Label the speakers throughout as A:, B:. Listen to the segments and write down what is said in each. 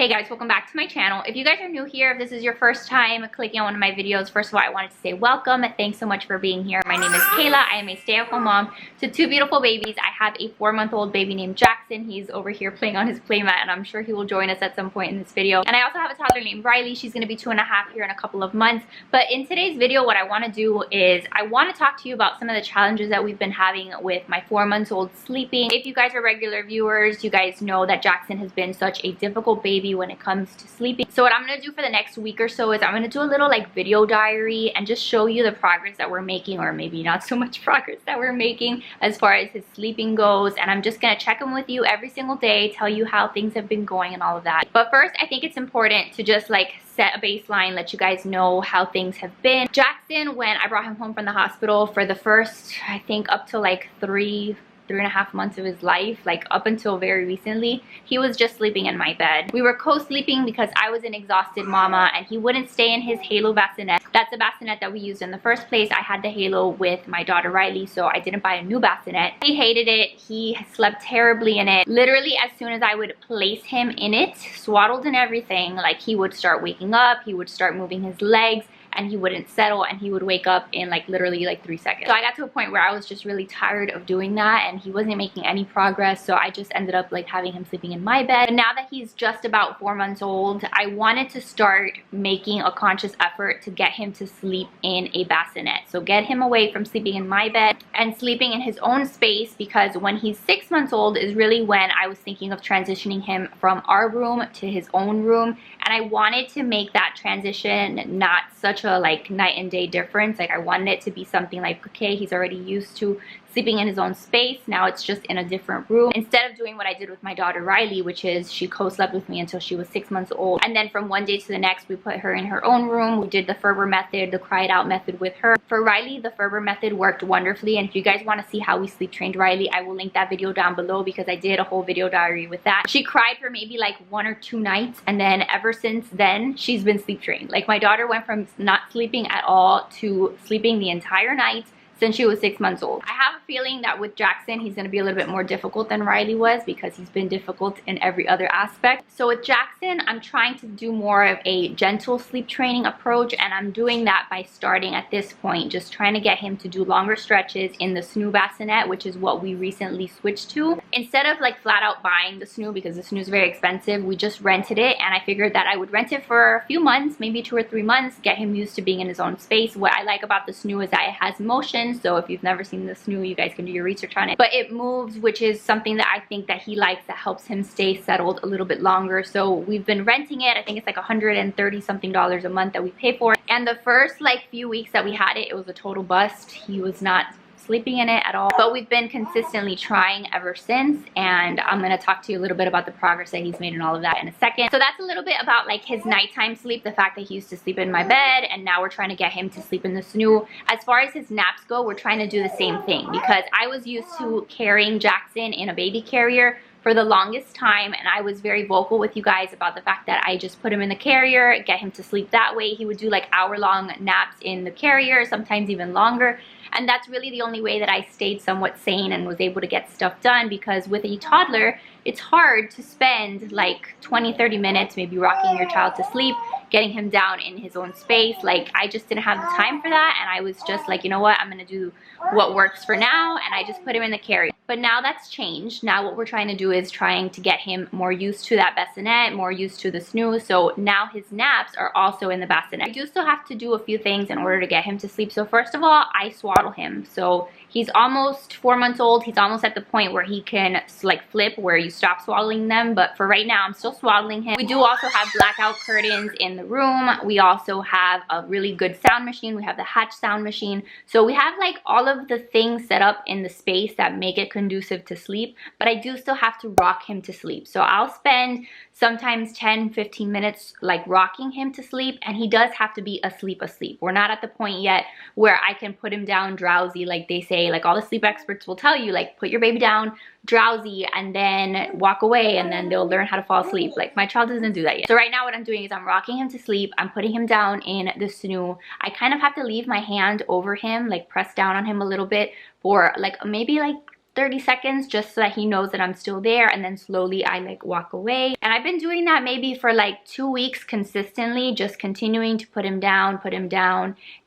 A: Hey guys, welcome back to my channel. If you guys are new here, if this is your first time clicking on one of my videos, first of all, I wanted to say welcome. Thanks so much for being here. My name is Kayla. I am a stay-at-home mom to two beautiful babies. I have a 4-month-old baby named Jackson. He's over here playing on his playmat, and I'm sure he will join us at some point in this video. And I also have a toddler named Riley. She's going to be 2.5 here in a couple of months. But in today's video, what I want to do is I want to talk to you about some of the challenges that we've been having with my 4-month-old sleeping. If you guys are regular viewers, you guys know that Jackson has been such a difficult baby when it comes to sleeping. So what I'm going to do for the next week or so is I'm going to do a little like video diary and just show you the progress that we're making, or maybe not so much progress that we're making as far as his sleeping goes. And I'm just going to check in with you every single day, tell you how things have been going and all of that. But first, I think it's important to just like set a baseline, let you guys know how things have been. Jackson, when I brought him home from the hospital for the first, I think up to like 3.5 months of his life, like up until very recently, he was just sleeping in my bed. We were co-sleeping because I was an exhausted mama and he wouldn't stay in his Halo bassinet. That's the bassinet that we used in the first place. I had the Halo with my daughter Riley, so I didn't buy a new bassinet. He hated it. He slept terribly in it. Literally, as soon as I would place him in it, swaddled and everything, like he would start waking up, he would start moving his legs, and he wouldn't settle, and he would wake up in like literally like 3 seconds. So I got to a point where I was just really tired of doing that, and he wasn't making any progress, so I just ended up like having him sleeping in my bed. And now that he's just about 4 months old, I wanted to start making a conscious effort to get him to sleep in a bassinet. So get him away from sleeping in my bed and sleeping in his own space, because when he's 6 months old is really when I was thinking of transitioning him from our room to his own room. And I wanted to make that transition not such a like night and day difference. Like I wanted it to be something like, okay, he's already used to sleeping in his own space, now it's just in a different room, instead of doing what I did with my daughter Riley, which is she co-slept with me until she was 6 months old, and then from one day to the next we put her in her own room. We did the Ferber method, the cry it out method with her. For Riley, the Ferber method worked wonderfully, and if you guys want to see how we sleep trained Riley, I will link that video down below because I did a whole video diary with that. She cried for maybe like 1 or 2 nights, and then ever since then she's been sleep trained. Like my daughter went from not sleeping at all to sleeping the entire night since she was 6 months old. I have a feeling that with Jackson, he's gonna be a little bit more difficult than Riley was because he's been difficult in every other aspect. So with Jackson, I'm trying to do more of a gentle sleep training approach, and I'm doing that by starting at this point, just trying to get him to do longer stretches in the SNOO bassinet, which is what we recently switched to. Instead of like flat out buying the SNOO, because the SNOO is very expensive, we just rented it, and I figured that I would rent it for a few months, maybe 2 or 3 months, get him used to being in his own space. What I like about the SNOO is that it has motion. So if you've never seen the SNOO, you guys can do your research on it. But it moves, which is something that I think that he likes, that helps him stay settled a little bit longer. So we've been renting it. I think it's like $130 something a month that we pay for. And the first like few weeks that we had it, it was a total bust. He was not sleeping in it at all, but we've been consistently trying ever since, and I'm going to talk to you a little bit about the progress that he's made and all of that in a second. So that's a little bit about like his nighttime sleep, the fact that he used to sleep in my bed, and now we're trying to get him to sleep in the SNOO. As far as his naps go, we're trying to do the same thing, because I was used to carrying Jackson in a baby carrier for the longest time, and I was very vocal with you guys about the fact that I just put him in the carrier, get him to sleep that way. He would do like hour-long naps in the carrier, sometimes even longer. And that's really the only way that I stayed somewhat sane and was able to get stuff done, because with a toddler, it's hard to spend like 20-30 minutes maybe rocking your child to sleep, getting him down in his own space. Like I just didn't have the time for that, and I was just like, you know what, I'm gonna do what works for now, and I just put him in the carrier. But now that's changed. Now what we're trying to do is trying to get him more used to that bassinet, more used to the SNOO. So now his naps are also in the bassinet. I do still have to do a few things in order to get him to sleep. So first of all, I swaddle him. So he's almost 4 months old. He's almost at the point where he can like flip, where you stop swaddling them. But for right now, I'm still swaddling him. We do also have blackout curtains in the room. We also have a really good sound machine. We have the Hatch sound machine. So we have like all of the things set up in the space that make it conducive to sleep. But I do still have to rock him to sleep. So I'll spend sometimes 10-15 minutes like rocking him to sleep, and he does have to be asleep. We're not at the point yet where I can put him down drowsy, like they say, like all the sleep experts will tell you, like put your baby down drowsy and then walk away and then they'll learn how to fall asleep. Like my child doesn't do that yet. So right now what I'm doing is I'm rocking him to sleep. I'm putting him down in the SNOO. I kind of have to leave my hand over him, like press down on him a little bit for like maybe like 30 seconds just so that he knows that I'm still there, and then slowly I like walk away. And I've been doing that maybe for like 2 weeks consistently, just continuing to put him down,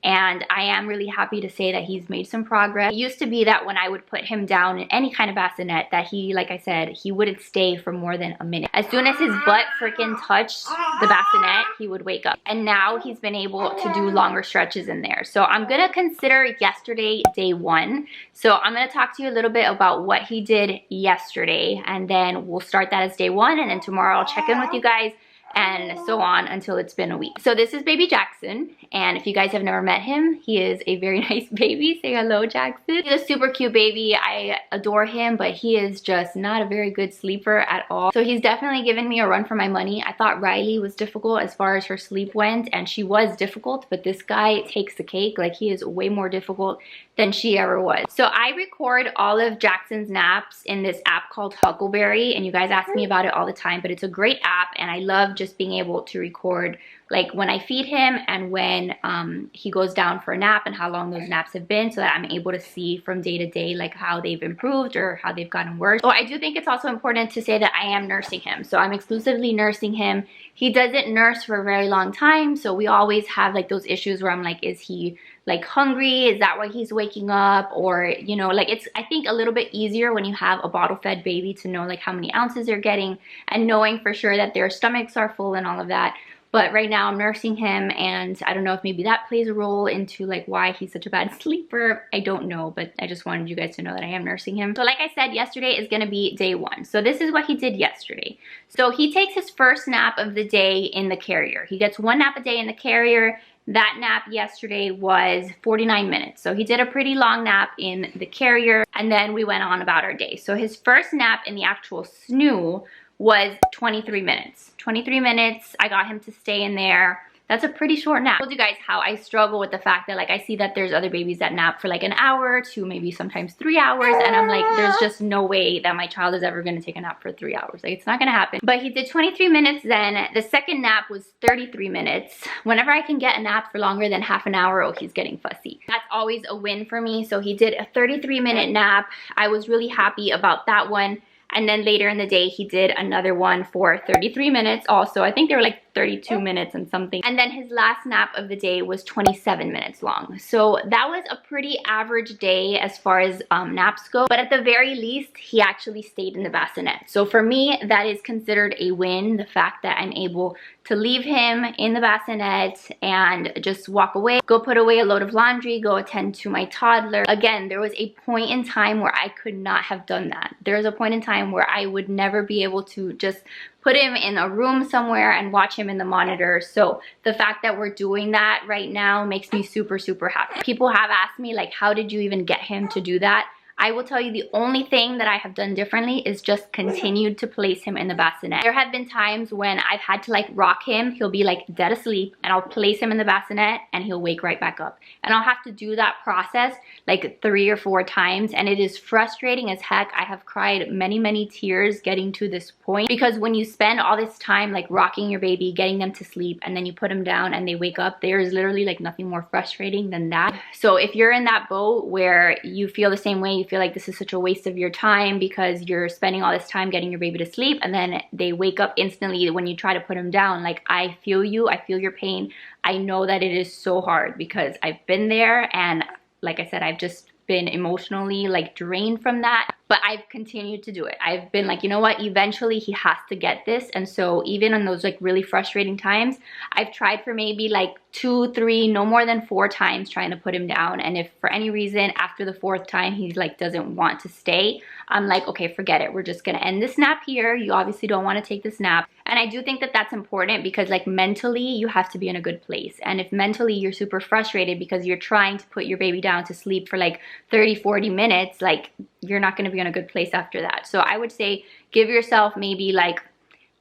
A: and I am really happy to say that he's made some progress. It used to be that when I would put him down in any kind of bassinet that he, like I said, he wouldn't stay for more than a minute. As soon as his butt freaking touched the bassinet, he would wake up. And now he's been able to do longer stretches in there. So I'm gonna consider yesterday day 1. So I'm gonna talk to you a little bit about what he did yesterday, and then we'll start that as day 1, and then tomorrow I'll check in with you guys, and so on until it's been a week. So this is baby Jackson, and if you guys have never met him, he is a very nice baby. Say hello, Jackson. He's a super cute baby. I adore him, but he is just not a very good sleeper at all. So he's definitely given me a run for my money. I thought Riley was difficult as far as her sleep went, and she was difficult, but this guy takes the cake. Like, he is way more difficult than she ever was. So I record all of Jackson's naps in this app called Huckleberry, and you guys ask me about it all the time, but it's a great app, and I love just being able to record like when I feed him and when he goes down for a nap and how long those naps have been, so that I'm able to see from day to day like how they've improved or how they've gotten worse. So I do think it's also important to say that I am nursing him. So I'm exclusively nursing him. He doesn't nurse for a very long time, so we always have like those issues where I'm like, is he like hungry? Is that why he's waking up? Or, you know, like, it's, I think, a little bit easier when you have a bottle fed baby to know like how many ounces they're getting and knowing for sure that their stomachs are full and all of that. But right now I'm nursing him, and I don't know if maybe that plays a role into like why he's such a bad sleeper. I don't know, but I just wanted you guys to know that I am nursing him. So like I said, yesterday is gonna be day 1. So this is what he did yesterday. So he takes his first nap of the day in the carrier. He gets 1 nap a day in the carrier. That nap yesterday was 49 minutes. So he did a pretty long nap in the carrier, and then we went on about our day. So his first nap in the actual SNOO was 23 minutes. 23 minutes, I got him to stay in there. That's a pretty short nap. I told you guys how I struggle with the fact that like I see that there's other babies that nap for like an hour to maybe sometimes 3 hours, and I'm like, there's just no way that my child is ever gonna take a nap for 3 hours. Like, it's not gonna happen. But he did 23 minutes then. The second nap was 33 minutes. Whenever I can get a nap for longer than half an hour, oh, he's getting fussy. That's always a win for me. So he did a 33-minute nap. I was really happy about that one. And then later in the day, he did another one for 33 minutes also. I think they were like 32 minutes and something. And then his last nap of the day was 27 minutes long. So that was a pretty average day as far as naps go. But at the very least, he actually stayed in the bassinet. So for me, that is considered a win. The fact that I'm able to leave him in the bassinet and just walk away, go put away a load of laundry, go attend to my toddler. Again, there was a point in time where I could not have done that. There was a point in time where I would never be able to just put him in a room somewhere and watch him in the monitor. So the fact that we're doing that right now makes me super, super happy. People have asked me like, how did you even get him to do that? I will tell you the only thing that I have done differently is just continued to place him in the bassinet. There have been times when I've had to like rock him. He'll be like dead asleep, and I'll place him in the bassinet and he'll wake right back up. And I'll have to do that process like 3 or 4 times, and it is frustrating as heck. I have cried many, many tears getting to this point, because when you spend all this time like rocking your baby, getting them to sleep, and then you put them down and they wake up, there is literally like nothing more frustrating than that. So if you're in that boat where you feel the same way, you feel like this is such a waste of your time because you're spending all this time getting your baby to sleep and then they wake up instantly when you try to put them down, like, I feel you, I feel your pain. I know that it is so hard because I've been there, and like I said, I've just been emotionally like drained from that, but I've continued to do it. I've been like, you know what, eventually he has to get this. And so even in those like really frustrating times, I've tried for maybe like 2, 3, no more than 4 times trying to put him down. And if for any reason after the 4th time he like doesn't want to stay, I'm like, okay, forget it. We're just gonna end this nap here. You obviously don't want to take this nap. And I do think that that's important because like mentally you have to be in a good place. And if mentally you're super frustrated because you're trying to put your baby down to sleep for like 30, 40 minutes, like you're not going to be in a good place after that. So I would say give yourself maybe like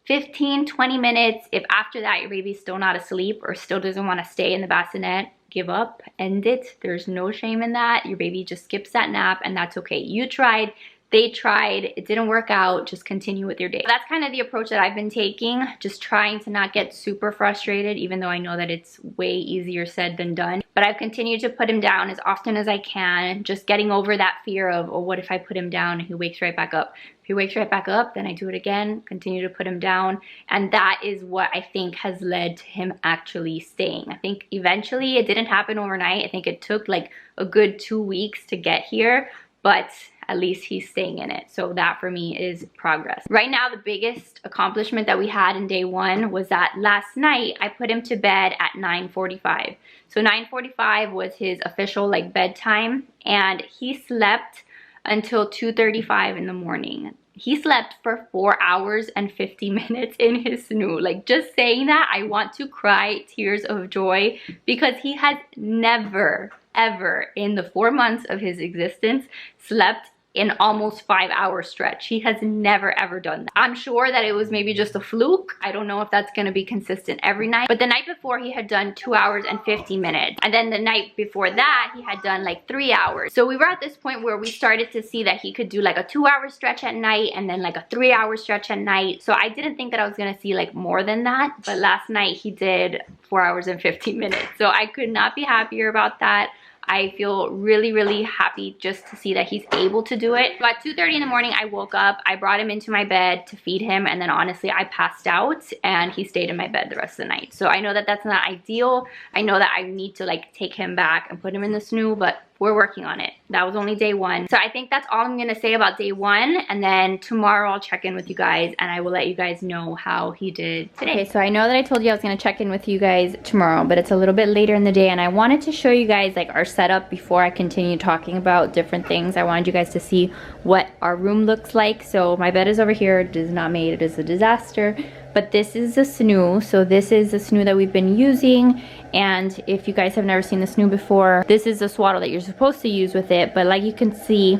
A: 15, 20 minutes. If after that your baby's still not asleep or still doesn't want to stay in the bassinet, give up, end it. There's no shame in that. Your baby just skips that nap and that's okay. You tried. they tried, it didn't work out, just continue with your day. That's kind of the approach that I've been taking, just trying to not get super frustrated, even though I know that it's way easier said than done. But I've continued to put him down as often as I can, just getting over that fear of, oh, what if I put him down and he wakes right back up? If he wakes right back up, then I do it again, continue to put him down. And that is what I think has led to him actually staying. I think eventually it didn't happen overnight. I think it took like a good 2 weeks to get here, but at least he's staying in it. So that for me is progress. Right now, the biggest accomplishment that we had in day 1 was that last night I put him to bed at 9:45. So 9:45 was his official like bedtime, and he slept until 2:35 in the morning. He slept for 4 hours and 50 minutes in his SNOO. Like, just saying that, I want to cry tears of joy, because he has never, ever in the 4 months of his existence slept in almost 5-hour stretch. He has never ever done that. I'm sure that it was maybe just a fluke. I don't know if that's gonna be consistent every night, but the night before he had done 2 hours and 50 minutes. And then the night before that, he had done like 3 hours. So we were at this point where we started to see that he could do like a 2-hour stretch at night and then like a 3-hour stretch at night. So I didn't think that I was gonna see like more than that, but last night he did 4 hours and 50 minutes. So I could not be happier about that. I feel really, really happy just to see that he's able to do it. So at 2:30 in the morning, I woke up, I brought him into my bed to feed him, and then honestly, I passed out and he stayed in my bed the rest of the night. So I know that that's not ideal. I know that I need to like take him back and put him in the SNOO, but we're working on it. That was only day 1. So I think that's all I'm gonna say about day 1. And then tomorrow I'll check in with you guys and I will let you guys know how he did today. Okay, so I know that I told you I was gonna check in with you guys tomorrow, but it's a little bit later in the day, and I wanted to show you guys like our setup before I continue talking about different things. I wanted you guys to see what our room looks like. So my bed is over here. It is not made, it is a disaster. But this is the SNOO. So this is the SNOO that we've been using. And if you guys have never seen the SNOO before, this is the swaddle that you're supposed to use with it. But like you can see,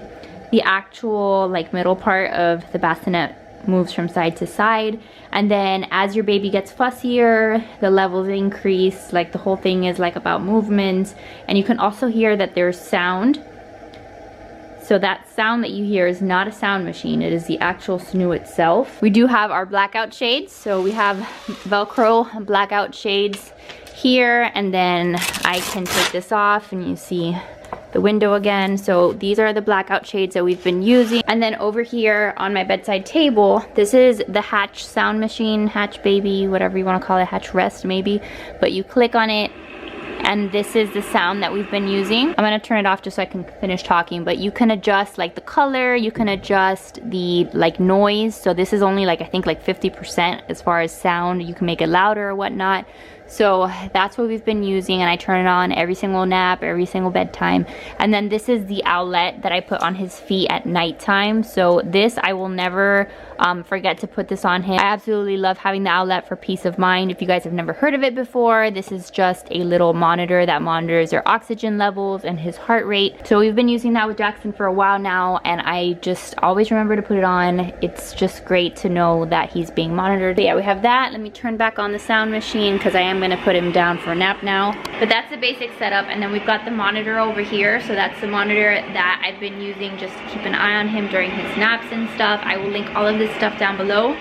A: the actual like middle part of the bassinet moves from side to side. And then as your baby gets fussier, the levels increase. Like the whole thing is like about movement. And you can also hear that there's sound. So that sound that you hear is not a sound machine, it is the actual SNOO itself. We do have our blackout shades. So we have Velcro blackout shades here, and then I can take this off and you see the window again. So these are the blackout shades that we've been using. And then over here on my bedside table, this is the Hatch sound machine, Hatch Baby, whatever you want to call it, Hatch Rest maybe. But you click on it, and this is the sound that we've been using. I'm gonna turn it off just so I can finish talking, but you can adjust like the color, you can adjust the like noise. So this is only like, I think like 50% as far as sound. You can make it louder or whatnot. So that's what we've been using, and I turn it on every single nap, every single bedtime. And then this is the outlet that I put on his feet at nighttime. So this, I will never forget to put this on him. I absolutely love having the outlet for peace of mind. If you guys have never heard of it before, this is just a little monitor that monitors their oxygen levels and his heart rate. So we've been using that with Jackson for a while now, and I just always remember to put it on. It's just great to know that he's being monitored. But yeah, we have that. Let me turn back on the sound machine because I am gonna put him down for a nap now. But that's the basic setup, and then we've got the monitor over here. So that's the monitor that I've been using just to keep an eye on him during his naps and stuff. I will link all of this stuff down below,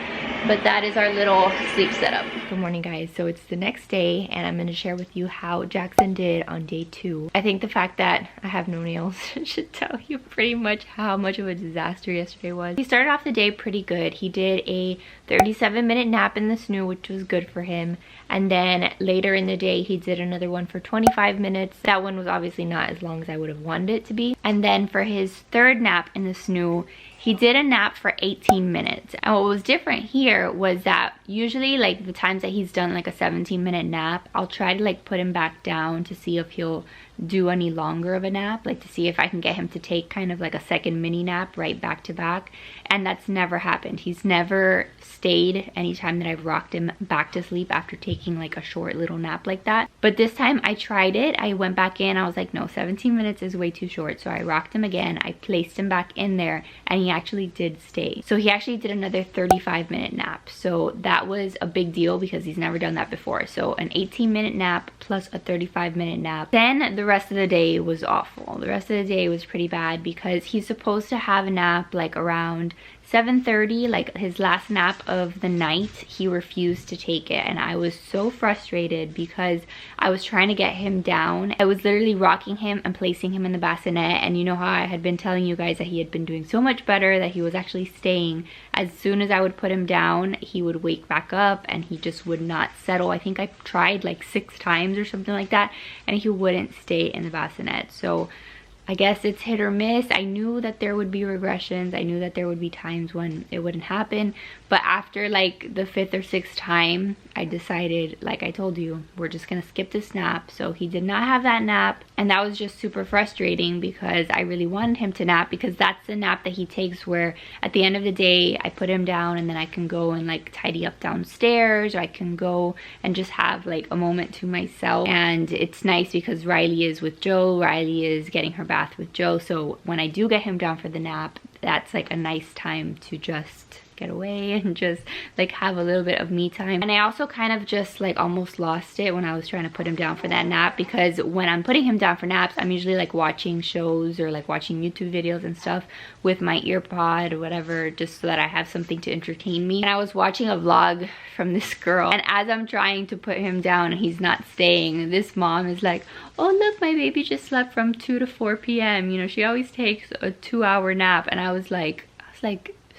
A: but that is our little sleep setup. Good morning, guys. So it's the next day, and I'm going to share with you how Jackson did on day 2. I think the fact that I have no nails should tell you pretty much how much of a disaster yesterday was. He started off the day pretty good. He did a 37-minute nap in the SNOO, which was good for him. And then later in the day, he did another one for 25 minutes. That one was obviously not as long as I would have wanted it to be. And then for his third nap in the SNOO, he did a nap for 18 minutes. And what was different here was that usually like the times that he's done like a 17-minute nap, I'll try to like put him back down to see if he'll do any longer of a nap, like to see if I can get him to take kind of like a second mini nap right back to back. And that's never happened. He's never stayed anytime that I've rocked him back to sleep after taking like a short little nap like that. But this time I tried it. I went back in. I was like, no, 17 minutes is way too short. So I rocked him again. I placed him back in there, and he actually did stay. So he actually did another 35-minute nap. So that that was a big deal because he's never done that before. So an 18-minute nap plus a 35-minute nap. Then the rest of the day was awful. The rest of the day was pretty bad because he's supposed to have a nap like around 7:30, like his last nap of the night. He refused to take it, and I was so frustrated because I was trying to get him down. I was literally rocking him and placing him in the bassinet, and you know how I had been telling you guys that he had been doing so much better, that he was actually staying. As soon as I would put him down, he would wake back up and he just would not settle. I think I tried like 6 times or something like that, and he wouldn't stay in the bassinet. So I guess it's hit or miss. I knew that there would be regressions. I knew that there would be times when it wouldn't happen. But after like the 5th or 6th time, I decided, like I told you, we're just gonna skip this nap. So he did not have that nap. And that was just super frustrating because I really wanted him to nap, because that's the nap that he takes where at the end of the day, I put him down and then I can go and like tidy up downstairs, or I can go and just have like a moment to myself. And it's nice because Riley is with Joe. Riley is getting her bath with Joe. So when I do get him down for the nap, that's like a nice time to just get away and just like have a little bit of me time. And I also kind of just like almost lost it when I was trying to put him down for that nap, because when I'm putting him down for naps, I'm usually like watching shows or like watching YouTube videos and stuff with my ear pod or whatever, just so that I have something to entertain me. And I was watching a vlog from this girl, and as I'm trying to put him down and he's not staying, this mom is like, oh look, my baby just slept from 2 to 4 p.m. You know, she always takes a 2-hour nap. And I was like,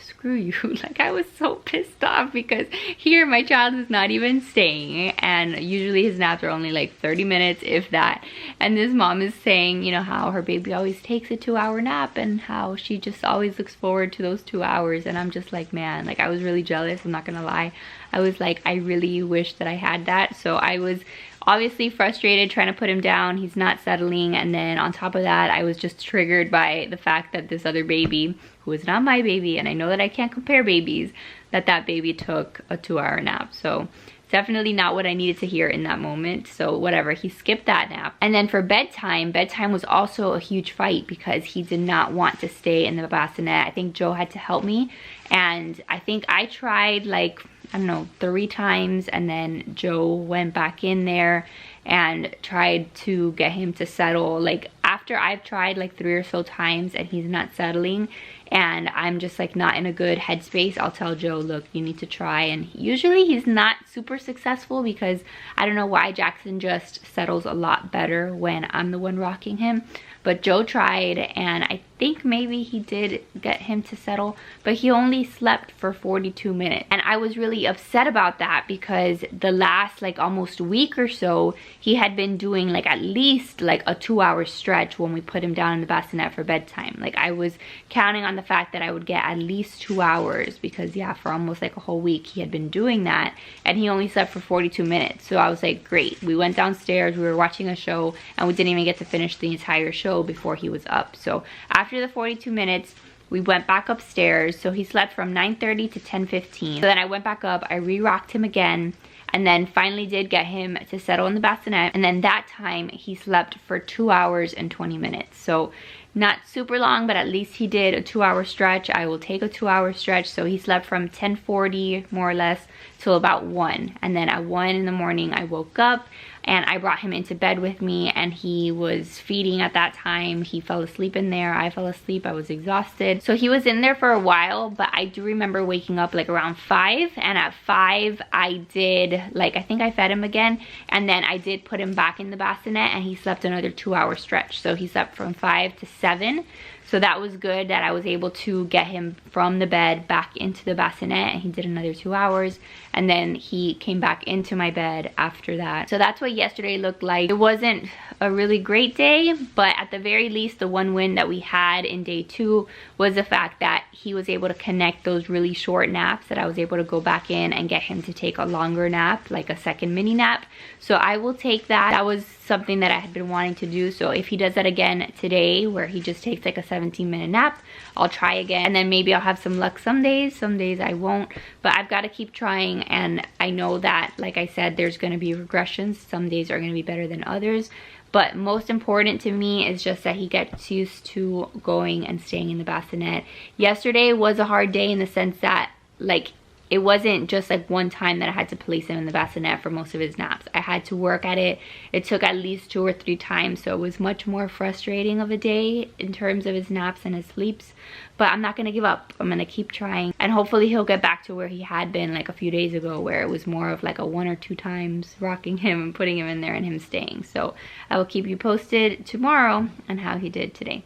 A: screw you. Like, I was so pissed off because here my child is not even staying, and usually his naps are only like 30 minutes, if that. And this mom is saying, you know, how her baby always takes a 2-hour nap and how she just always looks forward to those 2 hours. And I'm just like, man, like I was really jealous, I'm not gonna lie. I was like, I really wish that I had that. So I was obviously frustrated trying to put him down. He's not settling, and then on top of that, I was just triggered by the fact that this other baby, who is not my baby, and I know that I can't compare babies, that baby took a 2-hour nap. So definitely not what I needed to hear in that moment. So whatever, he skipped that nap. And then for bedtime was also a huge fight because he did not want to stay in the bassinet. I think Joe had to help me, and I think I tried like, I don't know, 3 times, and then Joe went back in there and tried to get him to settle. Like after I've tried like 3 or so times and he's not settling, and I'm just like not in a good headspace, I'll tell Joe, look, you need to try. And usually he's not super successful because I don't know why Jackson just settles a lot better when I'm the one rocking him. But Joe tried, and I think maybe he did get him to settle, but he only slept for 42 minutes. And I was really upset about that because the last like almost week or so, he had been doing like at least like a 2-hour stretch when we put him down in the bassinet for bedtime. Like I was counting on the fact that I would get at least 2 hours, because yeah, for almost like a whole week he had been doing that, and he only slept for 42 minutes. So I was like, great. We went downstairs, we were watching a show, and we didn't even get to finish the entire show before he was up. So after the 42 minutes, we went back upstairs. So he slept from 9:30 to 10:15. So then I went back up, I re-rocked him again, and then finally did get him to settle in the bassinet. And then that time he slept for 2 hours and 20 minutes. So not super long, but at least he did a 2-hour stretch. I will take a 2-hour stretch. So he slept from 10:40 more or less till about 1. And then at 1 in the morning, I woke up and I brought him into bed with me, and he was feeding at that time. He fell asleep in there. I fell asleep. I was exhausted. So he was in there for a while, but I do remember waking up like around 5, and at 5 I did like, I think I fed him again, and then I did put him back in the bassinet, and he slept another 2-hour stretch. So he slept from 5 to 7. So that was good that I was able to get him from the bed back into the bassinet, and he did another 2 hours, and then he came back into my bed after that. So that's what yesterday looked like. It wasn't a really great day, but at the very least, the one win that we had in day 2 was the fact that he was able to connect those really short naps, that I was able to go back in and get him to take a longer nap, like a second mini nap. So I will take that. That was something that I had been wanting to do. So if he does that again today, where he just takes like a 17-minute nap, I'll try again, and then maybe I'll have some luck some days I won't. But I've got to keep trying, and I know that, like I said, there's going to be regressions. Some days are going to be better than others, but most important to me is just that he gets used to going and staying in the bassinet. Yesterday was a hard day in the sense that like it wasn't just like one time that I had to place him in the bassinet for most of his naps. I had to work at it. It took at least 2 or 3 times, so it was much more frustrating of a day in terms of his naps and his sleeps. But I'm not gonna give up. I'm gonna keep trying, and hopefully he'll get back to where he had been like a few days ago, where it was more of like a 1 or 2 times rocking him and putting him in there and him staying. So I will keep you posted tomorrow on how he did today.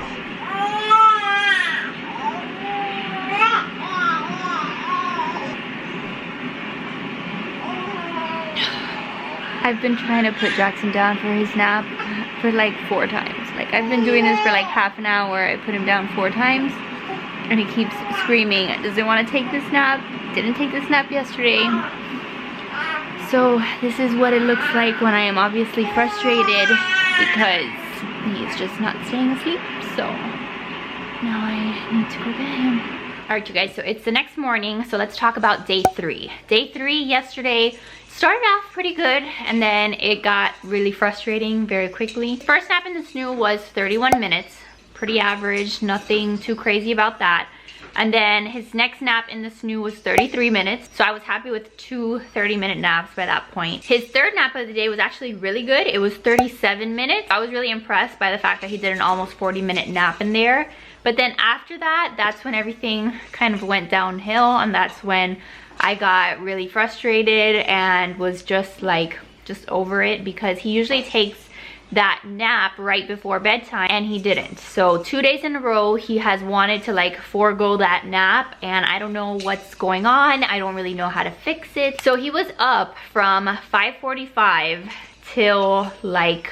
A: I've been trying to put Jackson down for his nap for like 4 times. Like, I've been doing this for like half an hour. I put him down 4 times and he keeps screaming, doesn't want to take this nap, didn't take this nap yesterday. So this is what it looks like when I am obviously frustrated because he's just not staying asleep. So now I need to go get him. Alright you guys, so it's the next morning, so let's talk about day 3. Day 3 yesterday started off pretty good, and then it got really frustrating very quickly. First nap in the SNOO was 31 minutes, pretty average, nothing too crazy about that. And then his next nap in the SNOO was 33 minutes, so I was happy with 2 30-minute naps by that point. His third nap of the day was actually really good. It was 37 minutes. I was really impressed by the fact that he did an almost 40-minute nap in there. But then after that, that's when everything kind of went downhill, and that's when I got really frustrated and was just over it, because he usually takes that nap right before bedtime and he didn't. So 2 days in a row he has wanted to like forego that nap, and I don't know what's going on. I don't really know how to fix it. So he was up from 5:45 till like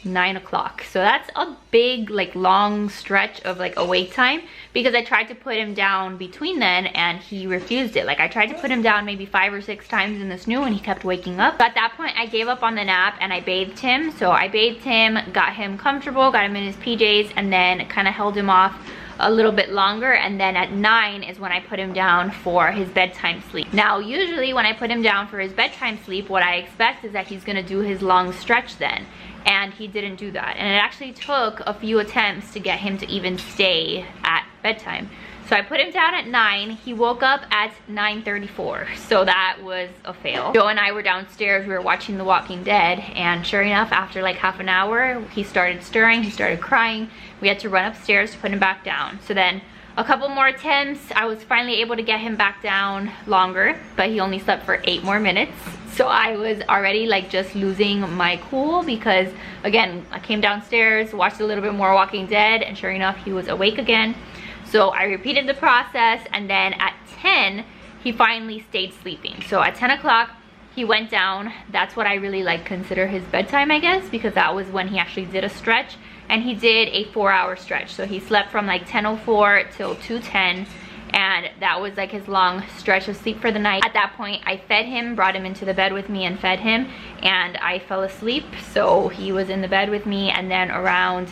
A: 9 o'clock. So that's a big like long stretch of like awake time, because I tried to put him down between then and he refused it. Like, I tried to put him down maybe 5 or 6 times in the SNOO and he kept waking up. So at that point I gave up on the nap and I bathed him. So I bathed him, got him comfortable, got him in his PJs, and then kind of held him off a little bit longer, and then at 9 is when I put him down for his bedtime sleep. Now usually when I put him down for his bedtime sleep, what I expect is that he's gonna do his long stretch then, and he didn't do that. And it actually took a few attempts to get him to even stay at bedtime. So I put him down at 9. He woke up at 9:34. So that was a fail. Joe and I were downstairs. We were watching The Walking Dead. And sure enough, after like half an hour, he started stirring. He started crying. We had to run upstairs to put him back down. So then a couple more attempts, I was finally able to get him back down longer. But he only slept for 8 more minutes. So I was already like just losing my cool, because again, I came downstairs, watched a little bit more Walking Dead, and sure enough, he was awake again. So I repeated the process, and then at 10, he finally stayed sleeping. So at 10 o'clock, he went down. That's what I really like consider his bedtime, I guess, because that was when he actually did a stretch, and he did a 4-hour stretch. So he slept from like 10:04 till 2:10. And that was like his long stretch of sleep for the night. At that point, I fed him, brought him into the bed with me and fed him, and I fell asleep. So he was in the bed with me, and then around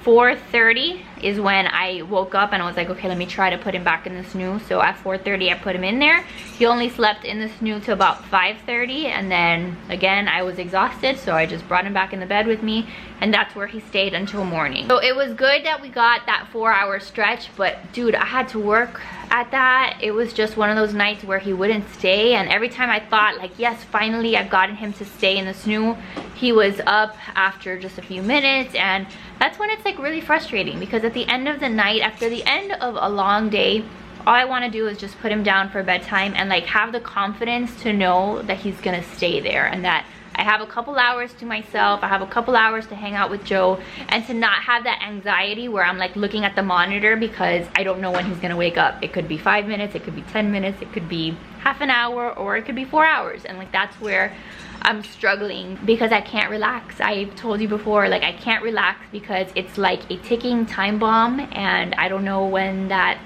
A: 4:30 is when I woke up and I was like, okay, let me try to put him back in the SNOO. So at 4:30 I put him in there. He only slept in the SNOO till about 5:30, and then again I was exhausted, so I just brought him back in the bed with me, and that's where he stayed until morning. So it was good that we got that 4-hour stretch, but dude, I had to work at that. It was just one of those nights where he wouldn't stay, and every time I thought like, yes, finally I've gotten him to stay in the SNOO, he was up after just a few minutes. And that's when it's like really frustrating, because at the end of the night, after the end of a long day, all I want to do is just put him down for bedtime and like have the confidence to know that he's gonna stay there, and that I have a couple hours to myself, I have a couple hours to hang out with Joe, and to not have that anxiety where I'm like looking at the monitor because I don't know when he's gonna wake up. It could be 5 minutes, it could be 10 minutes, it could be half an hour, or it could be 4 hours. And like, that's where I'm struggling, because I can't relax. I've told you before, like, I can't relax because it's like a ticking time bomb, and I don't know when that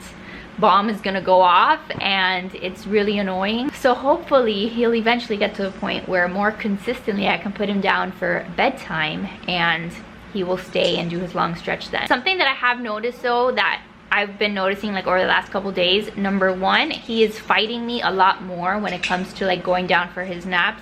A: bomb is gonna go off, and it's really annoying. So hopefully he'll eventually get to a point where more consistently I can put him down for bedtime and he will stay and do his long stretch then. Something that I have noticed though, that I've been noticing like over the last couple days, number one, he is fighting me a lot more when it comes to like going down for his naps.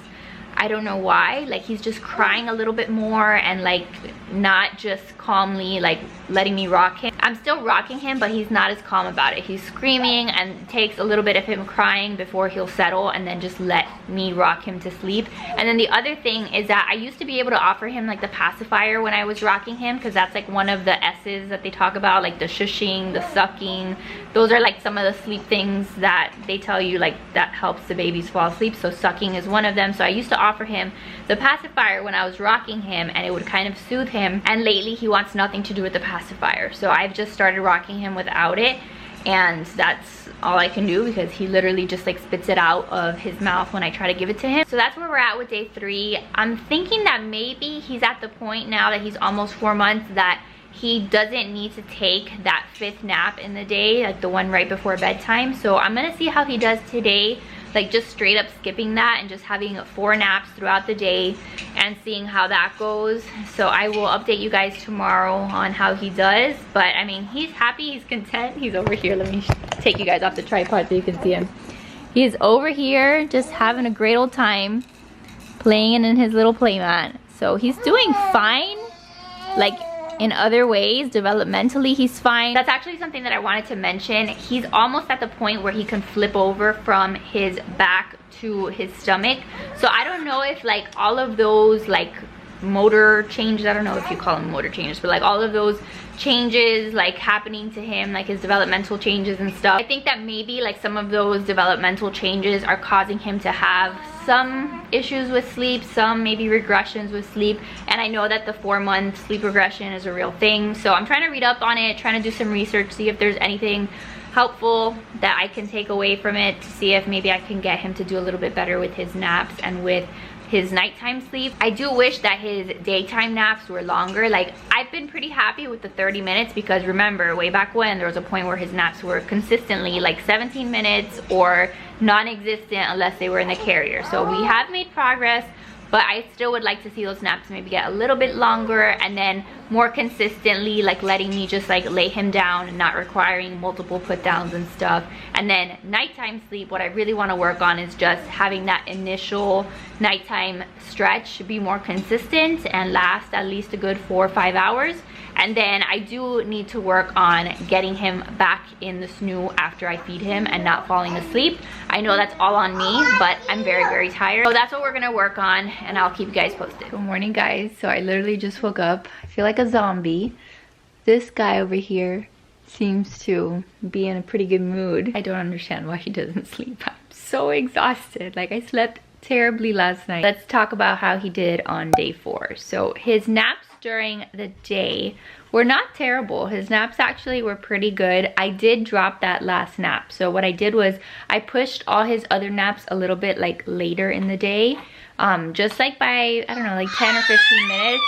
A: I don't know why. Like, he's just crying a little bit more and like not just calmly like letting me rock him. I'm still rocking him, but he's not as calm about it. He's screaming, and it takes a little bit of him crying before he'll settle and then just let me rock him to sleep. And then the other thing is that I used to be able to offer him like the pacifier when I was rocking him, because that's like one of the S's that they talk about, like the shushing, the sucking. Those are like some of the sleep things that they tell you like that helps the babies fall asleep. So sucking is one of them. So I used to offer him the pacifier when I was rocking him, and it would kind of soothe him. And lately he wants nothing to do with the pacifier, so I've just started rocking him without it, and that's all I can do because he literally just like spits it out of his mouth when I try to give it to him. So that's where we're at with day 3. I'm thinking that maybe he's at the point now that he's almost 4 months that he doesn't need to take that 5th nap in the day, like the one right before bedtime. So I'm gonna see how he does today, like just straight up skipping that and just having 4 naps throughout the day and seeing how that goes. So I will update you guys tomorrow on how he does. But I mean, he's happy, he's content. He's over here. Let me take you guys off the tripod so you can see him. He's over here just having a great old time playing in his little playmat. So he's doing fine. Like, in other ways, developmentally, he's fine. That's actually something that I wanted to mention. He's almost at the point where he can flip over from his back to his stomach. So I don't know if like all of those like motor changes, I don't know if you call them motor changes, but like all of those changes like happening to him, like his developmental changes and stuff, I think that maybe like some of those developmental changes are causing him to have some issues with sleep, some maybe regressions with sleep. And I know that the 4-month sleep regression is a real thing, so I'm trying to read up on it, trying to do some research, see if there's anything helpful that I can take away from it, to see if maybe I can get him to do a little bit better with his naps and with his nighttime sleep. I do wish that his daytime naps were longer. Like, I've been pretty happy with the 30 minutes because remember, way back when, there was a point where his naps were consistently like 17 minutes or non-existent unless they were in the carrier. So we have made progress, but I still would like to see those naps maybe get a little bit longer and then more consistently, like letting me just like lay him down and not requiring multiple put downs and stuff. And then nighttime sleep, what I really want to work on is just having that initial nighttime stretch be more consistent and last at least a good 4 or 5 hours. And then I do need to work on getting him back in the SNOO after I feed him and not falling asleep. I know that's all on me, but I'm very, very tired. So that's what we're gonna work on, and I'll keep you guys posted. Good morning, guys. So I literally just woke up. I feel like a zombie. This guy over here seems to be in a pretty good mood. I don't understand why he doesn't sleep. I'm so exhausted. Like, I slept terribly last night. Let's talk about how he did on day 4. So his naps during the day were not terrible. His naps actually were pretty good. I did drop that last nap. So what I did was I pushed all his other naps a little bit like later in the day, just like by, I don't know, like 10 or 15 minutes.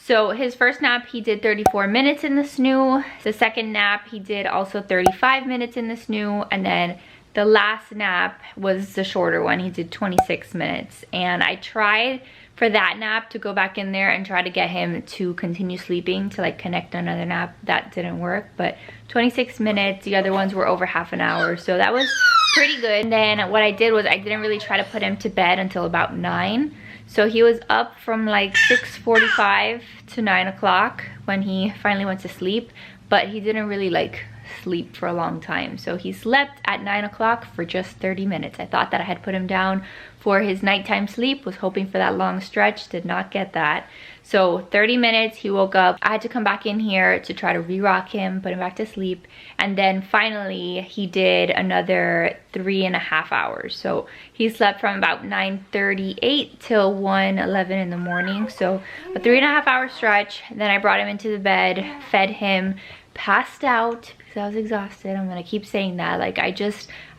A: So his first nap, he did 34 minutes in the SNOO. The second nap, he did also 35 minutes in the SNOO. And then the last nap was the shorter one. He did 26 minutes. And I tried for that nap to go back in there and try to get him to continue sleeping, to like connect another nap. That didn't work, but 26 minutes. The other ones were over half an hour. So that was pretty good. And then what I did was I didn't really try to put him to bed until about 9. So he was up from like 6:45 to 9 o'clock when he finally went to sleep, but he didn't really like sleep for a long time. So he slept at 9 o'clock for just 30 minutes. I thought that I had put him down for his nighttime sleep, was hoping for that long stretch, did not get that. So 30 minutes, he woke up. I had to come back in here to try to re-rock him, put him back to sleep. And then finally, he did another 3.5 hours. So he slept from about 9:38 till 1:11 in the morning. So a 3.5 hour stretch. Then I brought him into the bed, fed him, passed out because I was exhausted. I'm gonna keep saying that. Like, I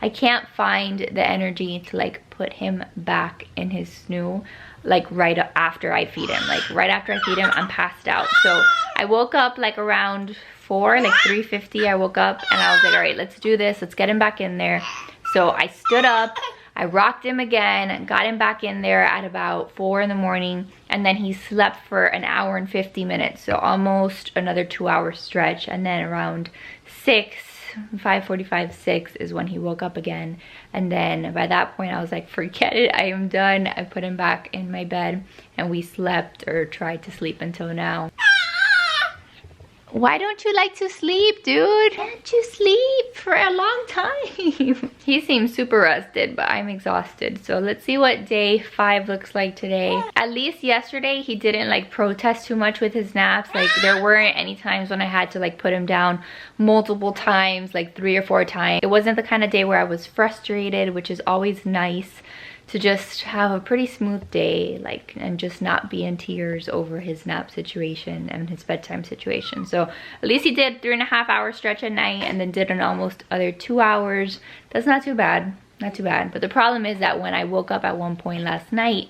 A: can't find the energy to like put him back in his SNOO like right after I feed him. Like right after I feed him, I'm passed out. So I woke up like around 4, like 3:50. I woke up and I was like, all right, let's do this. Let's get him back in there. So I stood up, I rocked him again, got him back in there at about 4 in the morning, and then he slept for an hour and 50 minutes. So almost another 2 hour stretch. And then around 6, 5:45, 6 is when he woke up again. And then by that point I was like, forget it, I am done. I put him back in my bed and we slept, or tried to sleep, until now. Why don't you like to sleep, dude? Can't you sleep for a long time? He seems super rested, but I'm exhausted. So let's see what day 5 looks like today. At least yesterday, he didn't like protest too much with his naps. Like there weren't any times when I had to like put him down multiple times, like 3 or 4 times. It wasn't the kind of day where I was frustrated, which is always nice. To just have a pretty smooth day, like, and just not be in tears over his nap situation and his bedtime situation. So at least he did 3.5 hour stretch at night, and then did an almost other 2 hours. That's not too bad, not too bad. But the problem is that when I woke up at one point last night,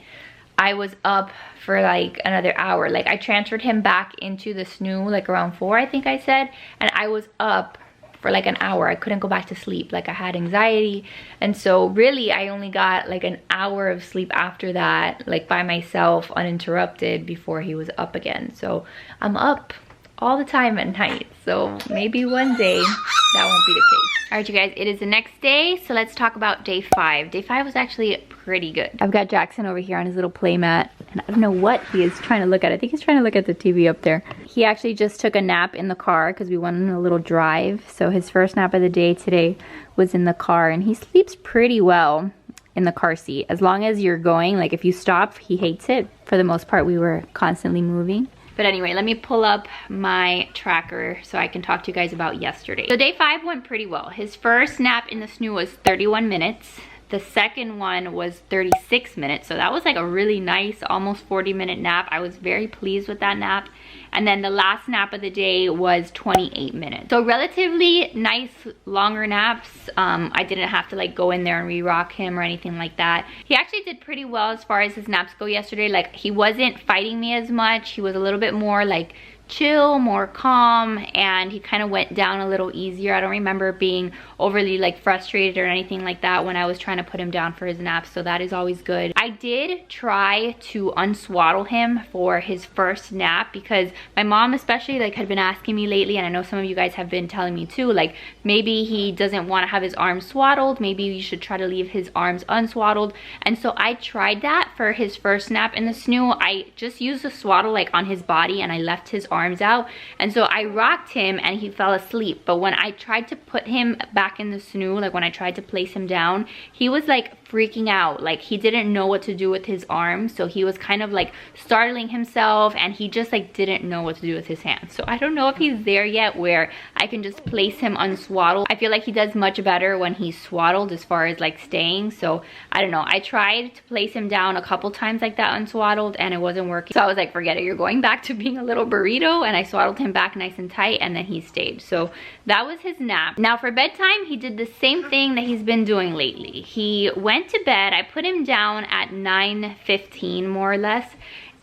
A: I was up for like another hour. Like I transferred him back into the SNOO like around 4, I think I said, and I was up for like an hour. I couldn't go back to sleep. Like I had anxiety, and so really I only got like an hour of sleep after that, like by myself, uninterrupted, before he was up again. So I'm up all the time at night, so maybe one day that won't be the case. All right, you guys, it is the next day, so let's talk about day 5. Day 5 was actually pretty good. I've got Jackson over here on his little play mat, and I don't know what he is trying to look at. I think he's trying to look at the TV up there. He actually just took a nap in the car because we went on a little drive. So his first nap of the day today was in the car, and he sleeps pretty well in the car seat. As long as you're going, like if you stop, he hates it. For the most part, we were constantly moving. But anyway, let me pull up my tracker so I can talk to you guys about yesterday. So day 5 went pretty well. His first nap in the SNOO was 31 minutes. The second one was 36 minutes. So that was like a really nice, almost 40-minute nap. I was very pleased with that nap. And then the last nap of the day was 28 minutes. So relatively nice, longer naps. I didn't have to like go in there and re-rock him or anything like that. He actually did pretty well as far as his naps go yesterday. Like he wasn't fighting me as much. He was a little bit more like chill, more calm, and he kind of went down a little easier. I don't remember being overly like frustrated or anything like that when I was trying to put him down for his nap, so that is always good. I did try to unswaddle him for his first nap because my mom especially like had been asking me lately, and I know some of you guys have been telling me too, like maybe he doesn't want to have his arms swaddled, maybe you should try to leave his arms unswaddled. And so I tried that for his first nap in the SNOO. I just used the swaddle like on his body, and I left his arms out, and so I rocked him and he fell asleep. But when I tried to put him back in the SNOO, like when I tried to place him down, he was like freaking out. Like he didn't know what to do with his arms, so he was kind of like startling himself, and he just like didn't know what to do with his hands. So I don't know if he's there yet where I can just place him unswaddled. I feel like he does much better when he's swaddled as far as like staying. So I don't know, I tried to place him down a couple times like that unswaddled, and it wasn't working. So I was like, forget it, you're going back to being a little burrito. And I swaddled him back nice and tight, and then he stayed. So that was his nap. Now for bedtime, he did the same thing that he's been doing lately. He went to bed, I put him down at 9:15 more or less,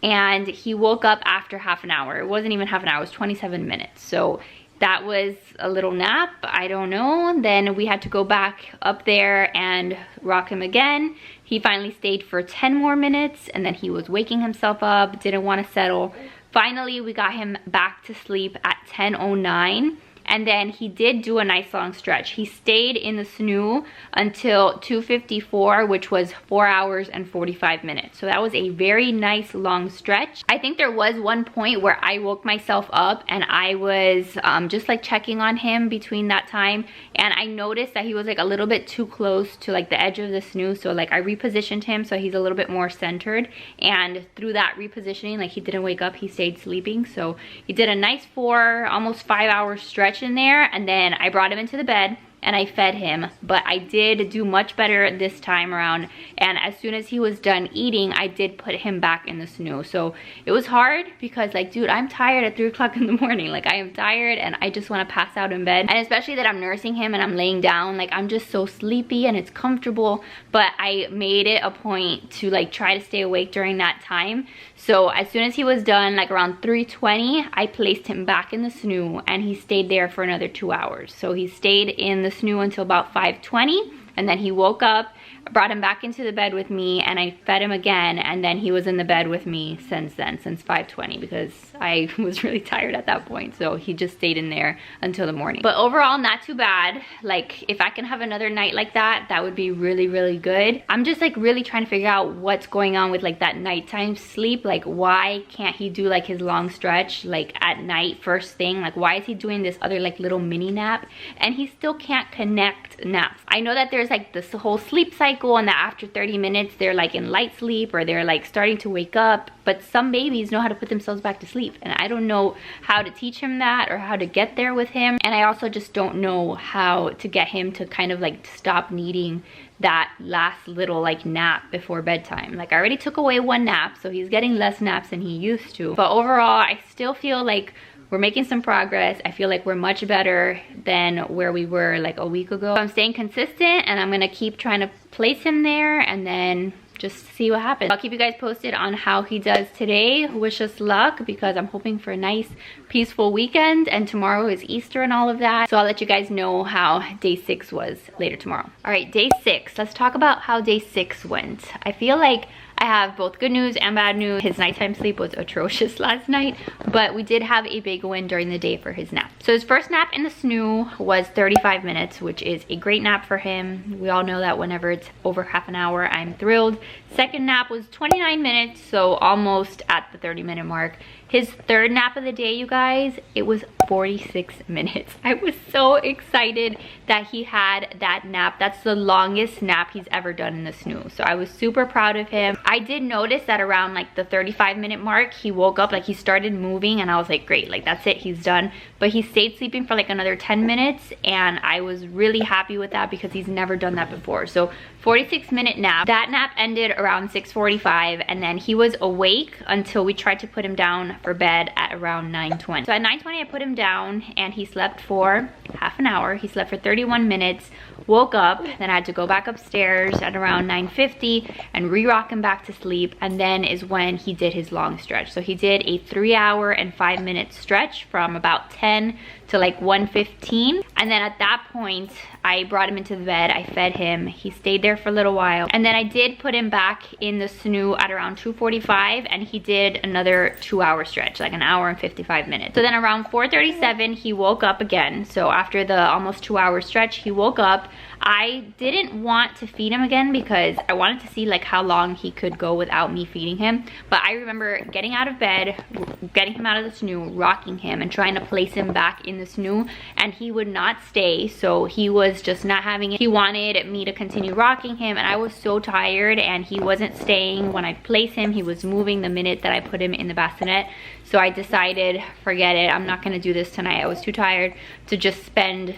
A: and he woke up after half an hour. It wasn't even half an hour, it was 27 minutes. So that was a little nap, I don't know. Then we had to go back up there and rock him again. He finally stayed for 10 more minutes, and then he was waking himself up, didn't want to settle. Finally, we got him back to sleep at 10:09. And then he did do a nice long stretch. He stayed in the SNOO until 2:54, which was 4 hours and 45 minutes. So that was a very nice long stretch. I think there was one point where I woke myself up and I was just like checking on him between that time. And I noticed that he was like a little bit too close to like the edge of the SNOO. So like I repositioned him so he's a little bit more centered. And through that repositioning, like he didn't wake up, he stayed sleeping. So he did a nice 4, almost 5 hour stretch in there, and then I brought him into the bed and I fed him. But I did do much better this time around, and as soon as he was done eating, I did put him back in the SNOO. So it was hard because like, dude, I'm tired at 3 o'clock in the morning. Like I am tired and I just want to pass out in bed, and especially that I'm nursing him and I'm laying down, like I'm just so sleepy and it's comfortable. But I made it a point to like try to stay awake during that time. So as soon as he was done, like around 3:20, I placed him back in the SNOO, and he stayed there for another 2 hours. So he stayed in the SNOO until about 5:20. and then he woke up, brought him back into the bed with me, and I fed him again, and then he was in the bed with me since then, since 5:20, because I was really tired at that point, so he just stayed in there until the morning. But overall, not too bad. Like, if I can have another night like that, that would be really, really good. I'm just like really trying to figure out what's going on with like that nighttime sleep. Like, why can't he do like his long stretch like at night first thing? Like, why is he doing this other like little mini nap and he still can't connect naps? I know that there's like this whole sleep cycle, and that after 30 minutes they're like in light sleep or they're like starting to wake up, but some babies know how to put themselves back to sleep, and I don't know how to teach him that or how to get there with him. And I also just don't know how to get him to kind of like stop needing that last little like nap before bedtime. Like, I already took away one nap, so he's getting less naps than he used to, but overall I still feel like we're making some progress. I feel like we're much better than where we were like a week ago. I'm staying consistent, and I'm gonna keep trying to place him there and then just see what happens. I'll keep you guys posted on how he does today. Wish us luck, because I'm hoping for a nice peaceful weekend, and tomorrow is Easter and all of that. So I'll let you guys know how day 6 was later tomorrow. All right, day 6. Let's talk about how day 6 went. I feel like I have both good news and bad news. His nighttime sleep was atrocious last night, but we did have a big win during the day for his nap. So his first nap in the SNOO was 35 minutes, which is a great nap for him. We all know that whenever it's over half an hour, I'm thrilled. Second nap was 29 minutes, so almost at the 30-minute mark. His third nap of the day, you guys, it was 46 minutes. I was so excited that he had that nap. That's the longest nap he's ever done in the SNOO. So I was super proud of him. I did notice that around like the 35-minute mark, he woke up, like he started moving, and I was like, great, like that's it, he's done. But he stayed sleeping for like another 10 minutes, and I was really happy with that because he's never done that before. So 46-minute nap. That nap ended around 6:45, and then he was awake until we tried to put him down for bed at around 9:20. So at 9:20 I put him down, and he slept for half an hour. He slept for 31 minutes, woke up, then I had to go back upstairs at around 9:50 and re-rock him back to sleep, and then is when he did his long stretch. So he did a 3-hour and 5-minute stretch from about 10 to like 1:15, and then at that point I brought him into the bed. I fed him. He stayed there for a little while, and then I did put him back in the SNOO at around 2:45, and he did another 2-hour stretch, like an hour and 55 minutes. So then around 4:37 he woke up again. So after the almost 2-hour stretch, he woke up. I didn't want to feed him again because I wanted to see like how long he could go without me feeding him. But I remember getting out of bed, getting him out of the SNOO, rocking him, and trying to place him back in the SNOO, and he would not stay. So he was just not having it. He wanted me to continue rocking him, and I was so tired, and he wasn't staying when I placed him. He was moving the minute that I put him in the bassinet. So I decided, forget it, I'm not gonna do this tonight. I was too tired to just spend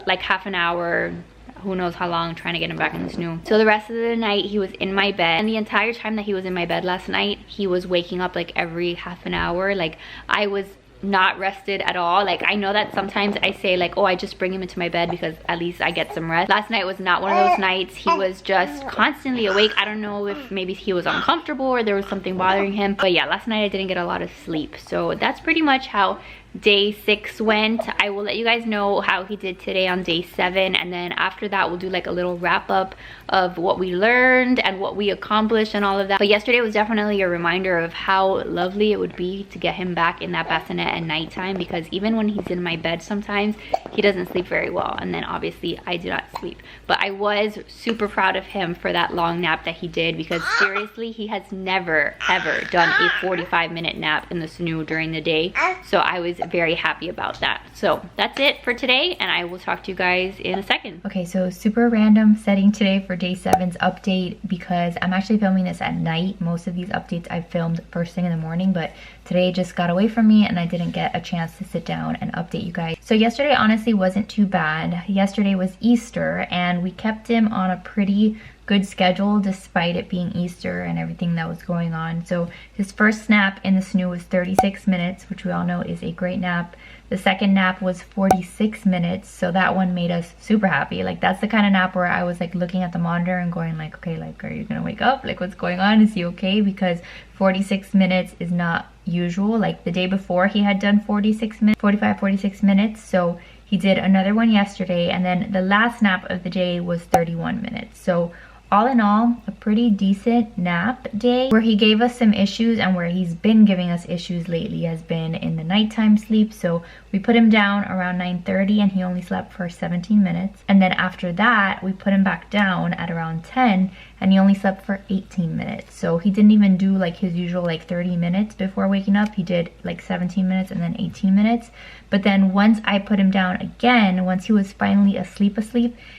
A: like half an hour, who knows how long, trying to get him back in the SNOO. So the rest of the night he was in my bed, and the entire time that he was in my bed last night, he was waking up like every half an hour. Like, I was not rested at all. Like, I know that sometimes I say like, oh, I just bring him into my bed because at least I get some rest. Last night was not one of those nights. He was just constantly awake. I don't know if maybe he was uncomfortable or there was something bothering him, but yeah, last night I didn't get a lot of sleep. So that's pretty much how day 6 went. I will let you guys know how he did today on day 7, and then after that we'll do like a little wrap up of what we learned and what we accomplished and all of that. But yesterday was definitely a reminder of how lovely it would be to get him back in that bassinet at nighttime, because even when he's in my bed sometimes he doesn't sleep very well, and then obviously I do not sleep. But I was super proud of him for that long nap that he did, because seriously, he has never ever done a 45-minute nap in the SNOO during the day. So I was very happy about that. So that's it for today, and I will talk to you guys in a second.
B: Okay, so super random setting today for day 7's update, because I'm actually filming this at night. Most of these updates I filmed first thing in the morning, but today just got away from me and I didn't get a chance to sit down and update you guys. So yesterday honestly wasn't too bad. Yesterday was Easter, and we kept him on a pretty good schedule despite it being Easter and everything that was going on. So his first nap in the SNOO was 36 minutes, which we all know is a great nap. The second nap was 46 minutes, so that one made us super happy. Like, that's the kind of nap where I was like looking at the monitor and going like, okay, like, are you gonna wake up? Like, what's going on? Is he okay? Because 46 minutes is not usual. Like, the day before he had done 46 minutes, 45, 46 minutes. So He did another one yesterday, and then the last nap of the day was 31 minutes. So all in all, a pretty decent nap day. Where he gave us some issues and where he's been giving us issues lately has been in the nighttime sleep. So we put him down around 9:30 and he only slept for 17 minutes. And then after that, we put him back down at around 10 and he only slept for 18 minutes. So he didn't even do like his usual like 30 minutes before waking up. He did like 17 minutes and then 18 minutes. But then once I put him down again, once he was finally asleep,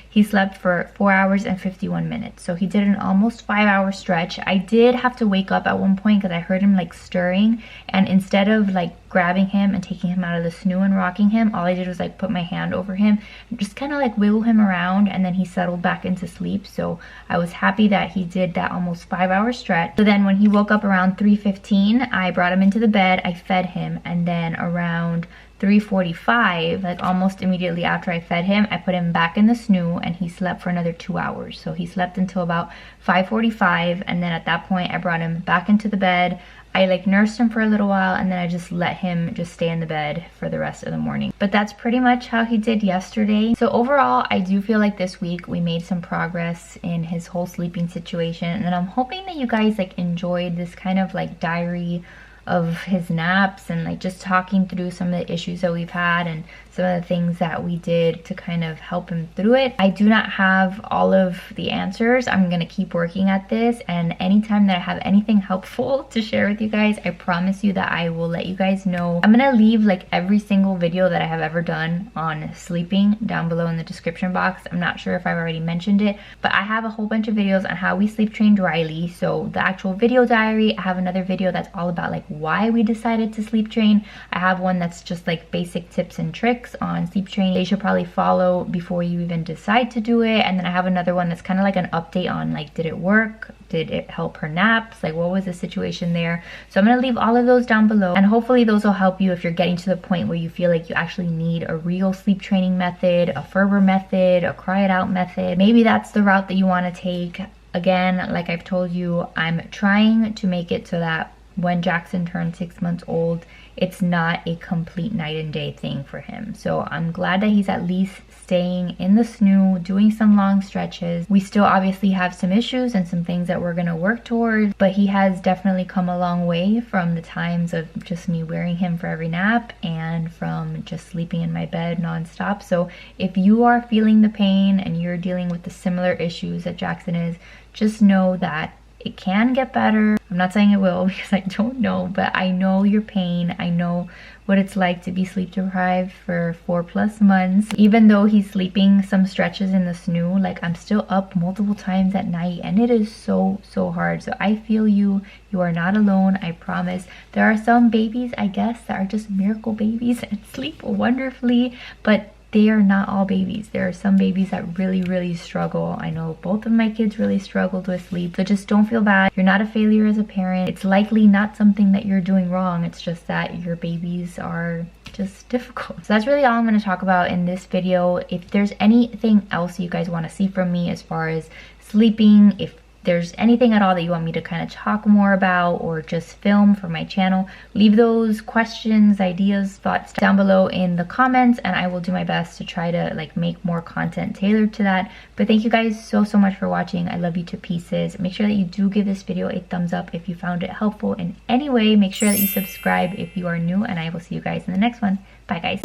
B: he slept for 4 hours and 51 minutes. So he did an almost 5-hour stretch. I did have to wake up at one point because I heard him like stirring, and instead of like grabbing him and taking him out of the SNOO and rocking him, all I did was like put my hand over him and just kind of like wiggle him around, and then he settled back into sleep. So I was happy that he did that almost 5-hour stretch. So then when he woke up around 3:15, I brought him into the bed, I fed him, and then around 3:45, like almost immediately after I fed him, I put him back in the SNOO and he slept for another 2 hours. So he slept until about 5:45, and then at that point I brought him back into the bed. I like nursed him for a little while, and then I just let him just stay in the bed for the rest of the morning. But that's pretty much how he did yesterday. So overall, I do feel like this week we made some progress in his whole sleeping situation, and I'm hoping that you guys like enjoyed this kind of like diary of his naps and like just talking through some of the issues that we've had and some of the things that we did to kind of help him through it. I do not have all of the answers. I'm gonna keep working at this, and anytime that I have anything helpful to share with you guys, I promise you that I will let you guys know. I'm gonna leave like every single video that I have ever done on sleeping down below in the description box. I'm not sure if I've already mentioned it, but I have a whole bunch of videos on how we sleep trained Riley. So the actual video diary, I have another video that's all about like why we decided to sleep train. I have one that's just like basic tips and tricks on sleep training they should probably follow before you even decide to do it. And then I have another one that's kind of like an update on like, did it work? Did it help her naps? Like, what was the situation there? So I'm gonna leave all of those down below, and hopefully those will help you if you're getting to the point where you feel like you actually need a real sleep training method, a Ferber method, a cry it out method. Maybe that's the route that you want to take. Again, like I've told you, I'm trying to make it so that when Jackson turns 6 months old, it's not a complete night and day thing for him. So I'm glad that he's at least staying in the SNOO, doing some long stretches. We still obviously have some issues and some things that we're gonna work towards, but he has definitely come a long way from the times of just me wearing him for every nap and from just sleeping in my bed nonstop. So if you are feeling the pain and you're dealing with the similar issues that Jackson is, just know that it can get better. I'm not saying it will because I don't know, but I know your pain. I know what it's like to be sleep deprived for 4+ months. Even though he's sleeping some stretches in the SNOO, like I'm still up multiple times at night, and it is so hard. So I feel you. You are not alone, I promise. There are some babies, I guess, that are just miracle babies and sleep wonderfully, but they are not all babies. There are some babies that really struggle. I know both of my kids really struggled with sleep. So just don't feel bad. You're not a failure as a parent. It's likely not something that you're doing wrong. It's just that your babies are just difficult. So that's really all I'm going to talk about in this video. If there's anything else you guys want to see from me as far as sleeping, if there's anything at all that you want me to kind of talk more about or just film for my channel, leave those questions, ideas, thoughts down below in the comments, and I will do my best to try to like make more content tailored to that. But thank you guys so much for watching. I love you to pieces. Make sure that you do give this video a thumbs up if you found it helpful in any way. Make sure that you subscribe if you are new, and I will see you guys in the next one. Bye guys.